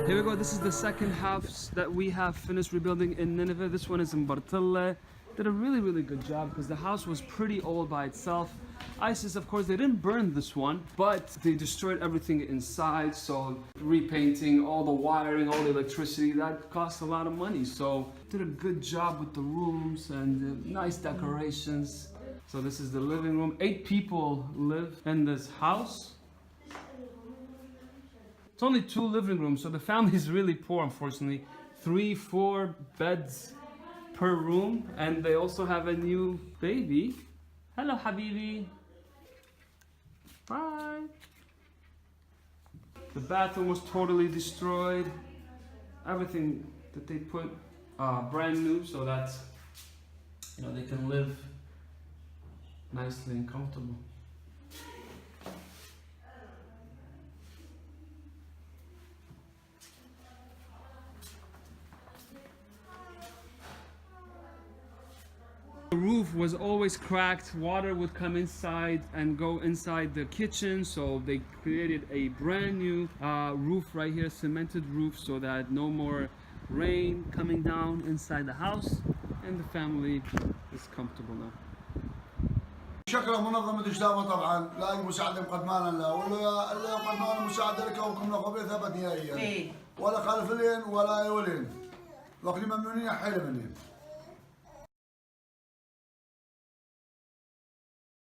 Here we go, this is the second house that we have finished rebuilding in Nineveh. This one is in Bartella. Did a really good job because the house was pretty old by itself. ISIS, of course, they didn't burn this one, but they destroyed everything inside. So repainting, all the wiring, all the electricity, that cost a lot of money. So did a good job with the rooms and nice decorations. So this is the living room. 8 people live in this house. It's only 2 living rooms, so the family is really poor, unfortunately. 3-4 beds per room, and they also have a new baby. Hello, Habibi. Bye. The bathroom was totally destroyed. Everything that they put brand new, so that they can live nicely and comfortable. The roof was always cracked. Water would come inside and go inside the kitchen, so they created a brand new roof right here, cemented roof, so that no more rain coming down inside the house, and the family is comfortable now. شكرا منظمة إجدامة طبعا لاقي مساعدة مقدمانا لا ولا مقدمانا مساعدة لك وكم نقبل ثبت نهائيا ولا خالف لين ولا يولين وقت ممنونين حيل منين